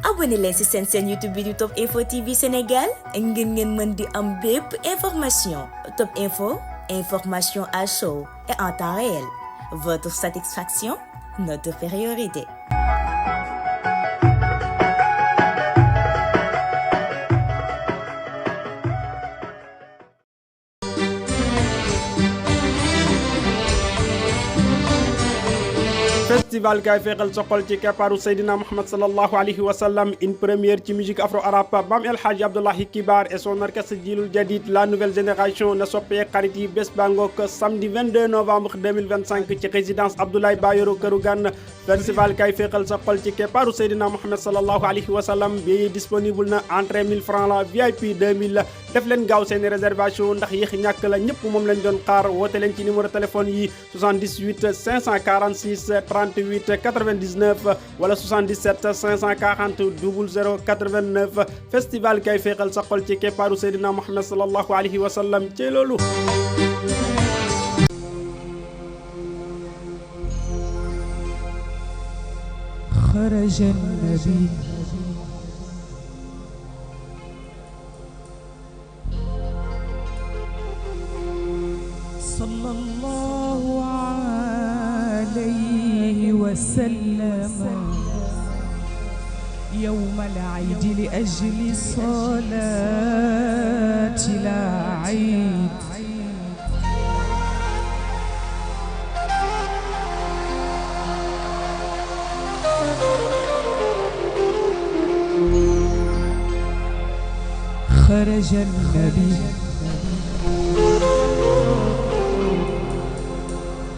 abonné leen ci seen chaîne YouTube bi di Top Info TV Sénégal ngeen mën di am bépp information. Top Info, information à chaud et en temps réel. Votre satisfaction, notre priorité. Festival kaay feexal sa xol ci keppaaru Seydina Muhammad sallallahu alayhi wa sallam, une première ci musique afro-arabe. Bam El Hadji Abdoulaye Kibar et son orchestre Djilul Jadid, la nouvelle génération na soppee xarit yi bés bangok samedi 22 novembre 2025 ci résidence Abdoulaye Bayero Këru Gan. Festival kaay feexal sa xol ci keppaaru Seydina Muhammad sallallahu alayhi wa sallam, billet disponible na entrée 1000 francs la, VIP 2000 la. Def leen gaaw seen réservation ndax yéex ñàkk la, ñëpp moom lañ doon xaar. Woote leen ci numéro téléphone yi 78 546 38 99 wala 77 540 00 89. Festival kay feexal sa xol ci keppaaru Seydina Muhammad sallallahu alayhi wa sallam ci loolu. خرج النبي صلى الله عليه وسلم يوم العيد لأجل صلاة العيد خرج النبي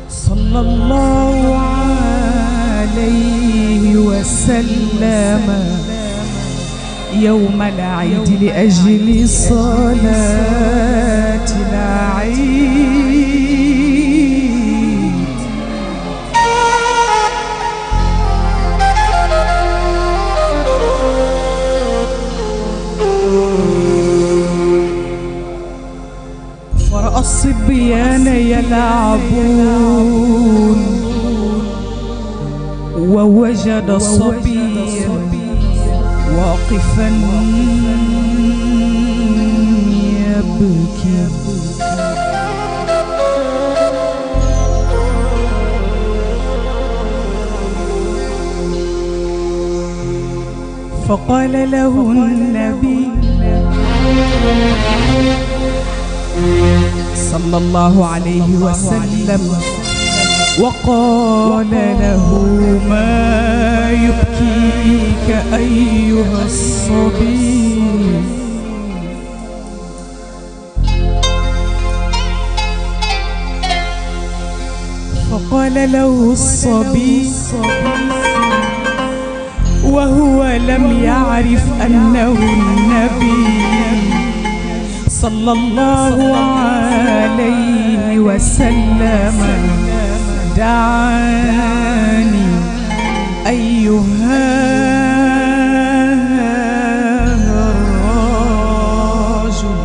صلى الله عليه وسلم يوم العيد لأجل صلاة العيد فرأى الصبيان يلعبون ووجد صبيا واقفا يبكي فقال له النبي صلى الله عليه وسلم وقال له ما يبكيك أيها الصبي فقال له الصبي وهو لم يعرف أنه النبي صلى الله عليه وسلم دعاني أيها الرجل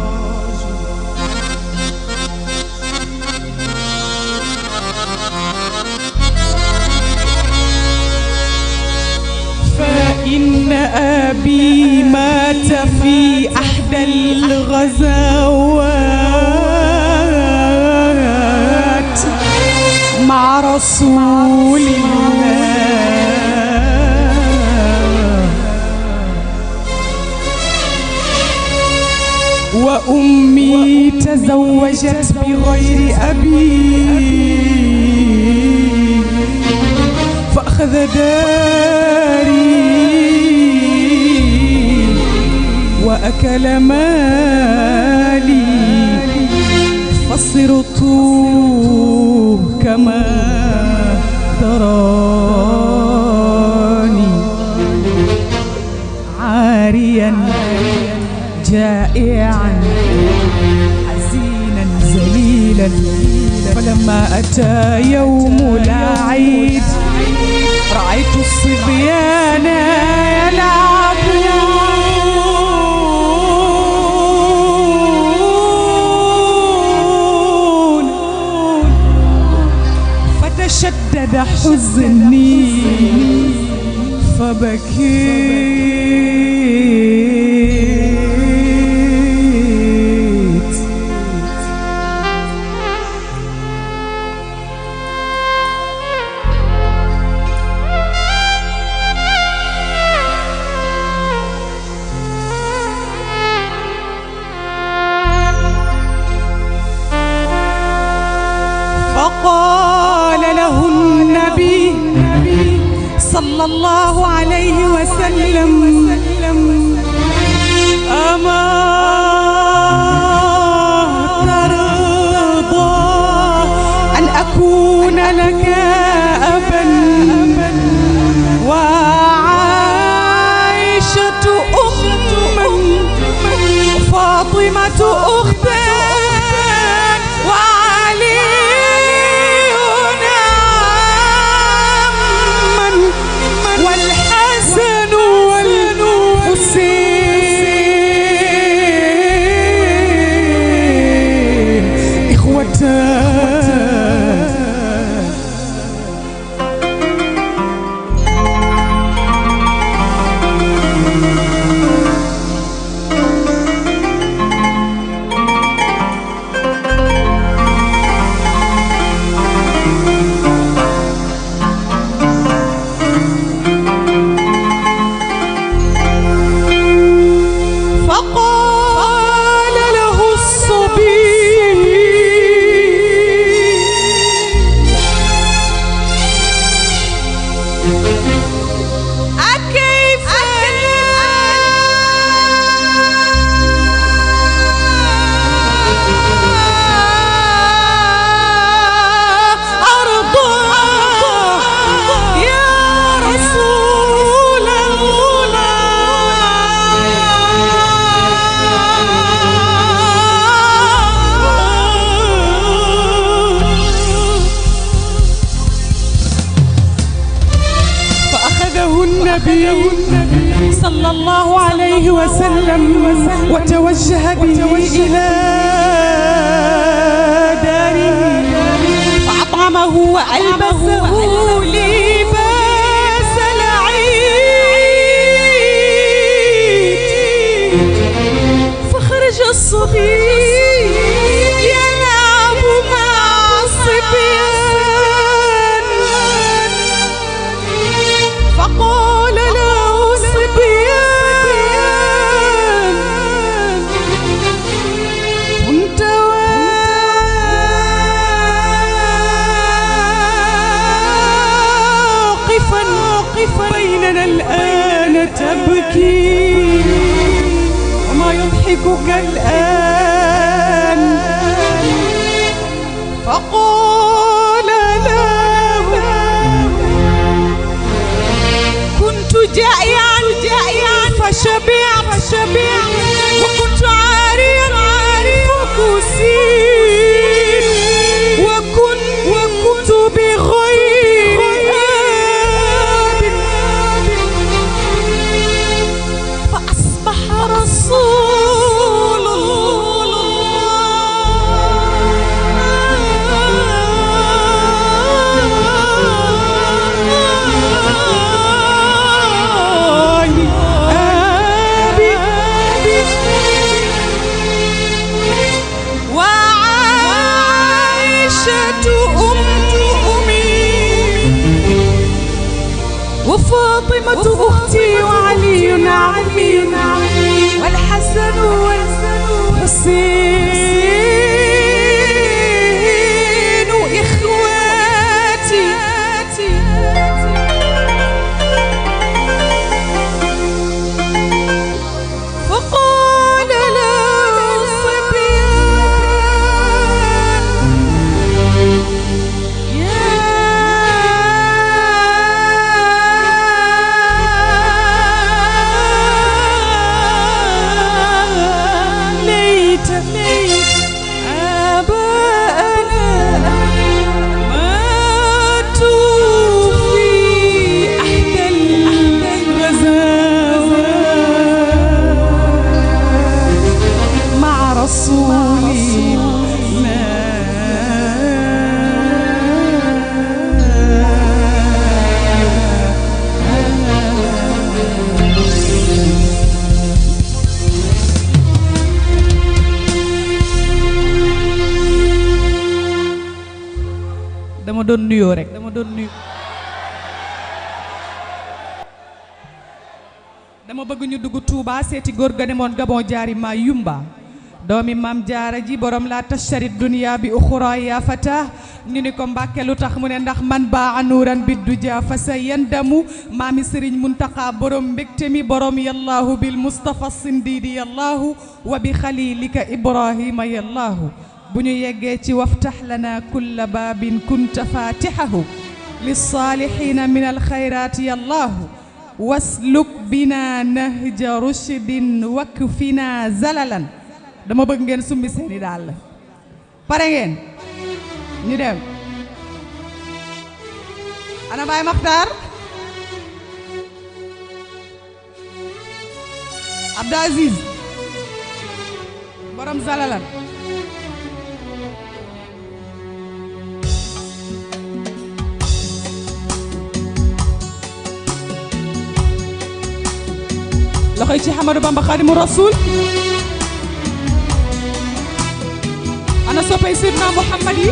فإن أبي مات في أحد الغزوات مع رسول الله وأمي تزوجت بغير أبي فأخذ داري وأكل مالي فصرت كما تراني عاريا جائعا حزينا ذليلا فلما أتى يوم العيد رأيت الصبيان يلعبون فتشدد حزني فبكيت صلى الله عليه وسلم أما ترضى أن أكون لك أبا وعائشة أما وفاطمة أختا وعلي عما والحسن والحسين إخوتان. فقال له الصبي أكيف أرضى يا رسول فأخذه النبي صلى الله عليه وسلم وتوجه به إلى داره فأطعمه وألبسه لباس العيد فخرج الصبي يلعب مع الصبيان فقال له الصبيان كنت واقفا بيننا الآن تبكي وما يضحكك الآن فقال له كنت جائعا فشبعت وكنت عاريا فكسيت وكنت بغير آب فأصبح رسول وفاطمة أختي وعلي عمي والحسن والحسين إخواتي فقال له الصبيان ليت آباءنا ماتوا في إحدى الغزوات مع رسول dama doon nuyoo rek dama bëgg ñu dugg Touba seeti góor ga demoon Gabon jaari ma yumba doomi maam jaara ji borom la tashari dunya bi uxra ya fata ñu ni ko Mbàkke lu tax mu ne ndax man baa anuuran biddu ja fa sa yandamu maami Sëriñ Muntaqa borom mbégte mi borom yallaahu bil Mustafa Sindiidi yallaahu wa bi xalilika Ibrahima yallaahu bu ñu yeggee ci waftax lana kulla baabin kunta faatixahu lissaalixiina min alxayraati yallaahu wasluk bina nahja rushdin wakfina zalalan dama bëgg ngeen sumbi seeni daal pare ngeen ñu dem ana Baay Maxtaar Abdou Aziz borom zalalan loxoy ci Ahmadou Bamba Khadimu Rasul ana soppay Seydina Muhammad yi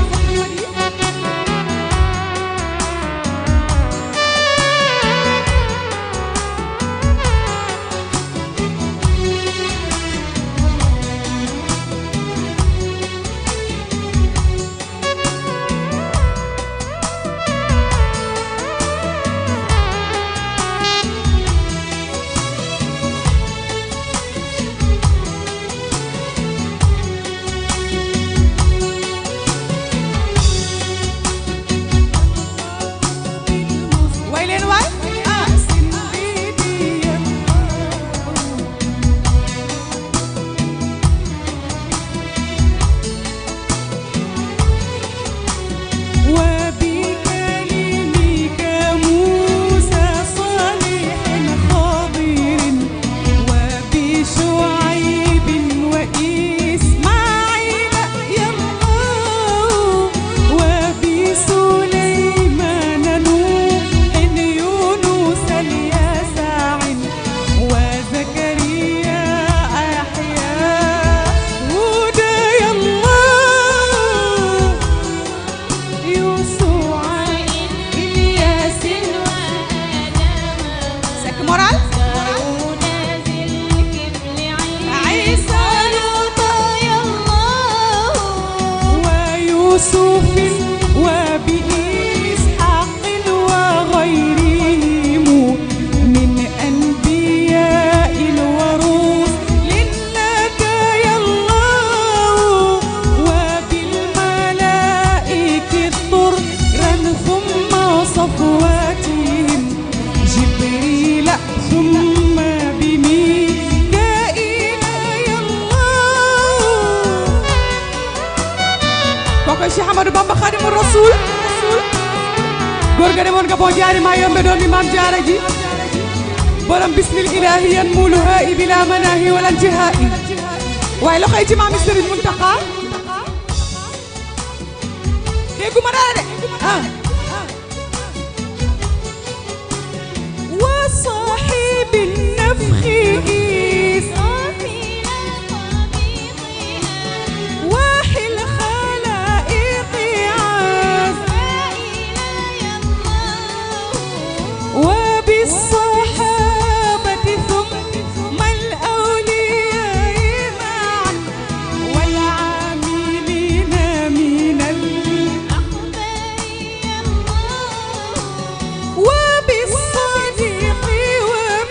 Cheikh Ahmadou Bamba Khadimu Rasul góor ga demoon nga boo jaari maa yombe doomi maam jaara ji borom bismil ilahiyan muluha bila manahi wala intihai waaye loxoy ci maami Sëriñ Muntaqa dégguma dara de wa sahibi nafxi وبالصحابة ثم الأولياء معا والعاملين من الأخبار وبالصديق ومن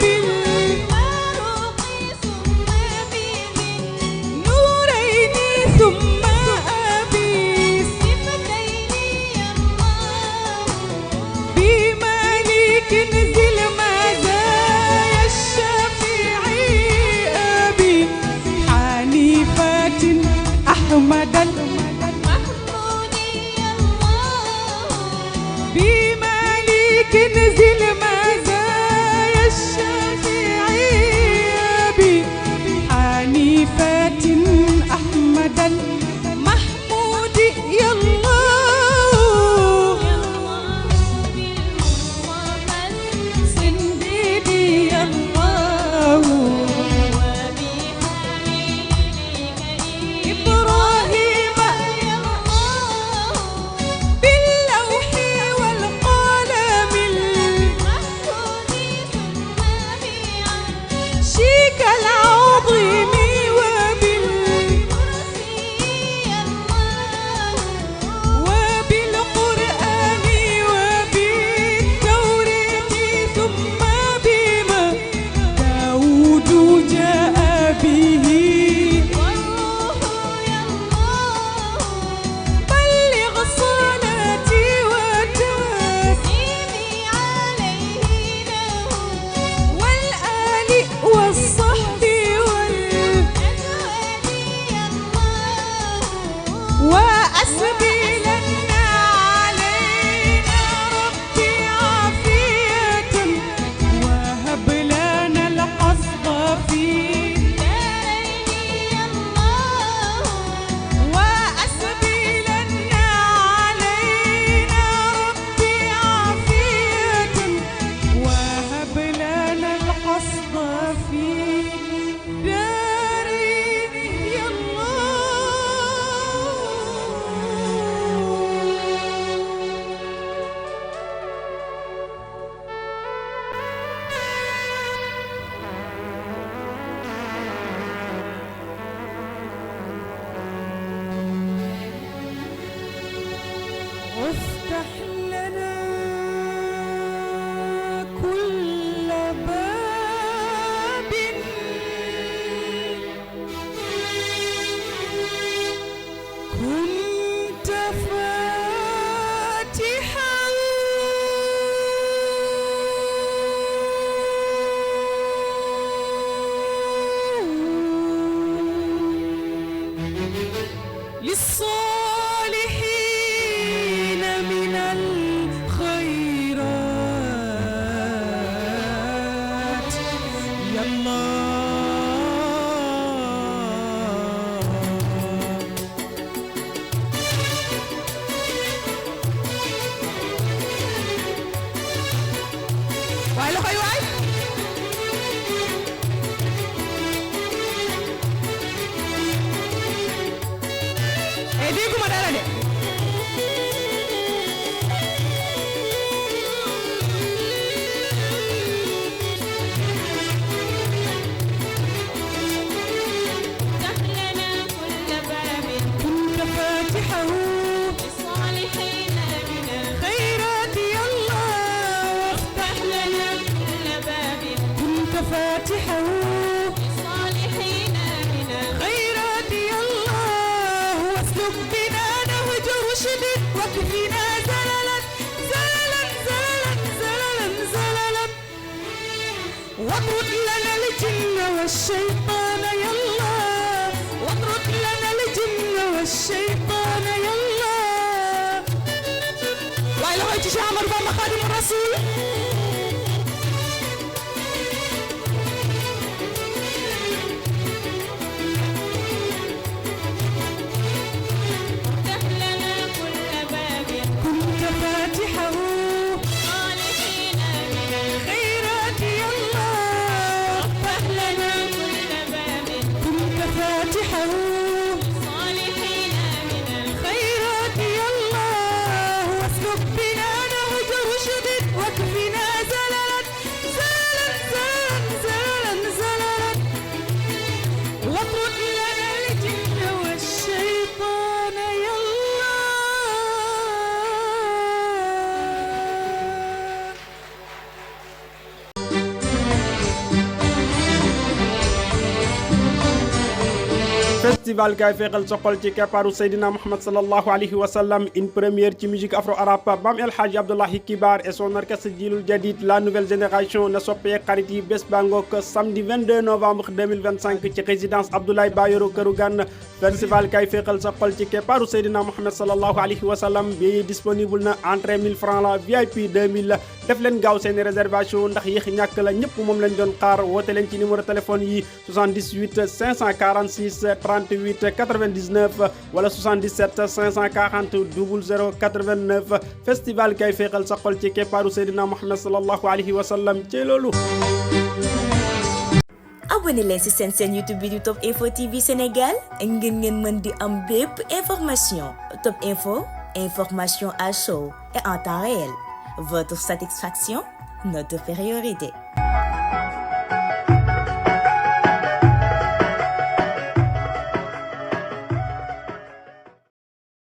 للصالحين من الخيرات يا الله. waay loxoy waay. dégguma dara de. كنت فاتحه للصالحين من الخيرات يا الله. وافتح لنا كل باب. كنت فاتحه للصالحين من الخيرات يا الله. واسلك بنا نهج رشد واكفنا زللا زللا زللا زللا زللا. واطرد لنا الجن والشيطان يا الله. واطرد لنا الجن والشيطان يا الله. وإلى غاية شيخ عمر بابا خادم الرسول. افتح لنا كل باب. كنت فاتحه صالحين من الخيرات يا الله. افتح لنا كل باب. كنت فاتحه صالحين من الخيرات يا الله. واسلك بنا نهج رشد واكفنا زللا زللا زللا زللا زللا. واطرد لنا الجن والشيطان يا الله. festival kaay feexal sa xol ci keppaaru Seydina Muhammad sallallahu alayhi wa sallam, une première ci musique afro-arabe. Bam El Hadji Abdoulahi Kibar et son orchestre Djilul Jadid, la nouvelle génération na soppee xarit yi bés bangok samedi 22 novembre 2025 ci résidence Abdoulaye Bayero Këru Gan. Festival kaay feexal sa xol ci keppaaru Seydina Muhammad sallallahu alayhi wa sallam, billet disponible na entrée 1000 francs la, VIP 2000 la. def leen gaaw seen réservation ndax yéex ñàkk la, ñëpp moom lañ doon xaar. woote leen ci numéro téléphone yi 78 546 38 99 wala 77 540 00 89. festival kay feexal sa xol ci keppaaru Seydina Muhammad sallallahu alayhi wa sallam ci loolu. abonné leen ci seen YouTube bi di Top Info TV Sénégal ngeen mën di am bépp information. Top Info, information à chaud et en temps réel. Votre satisfaction, notre priorité.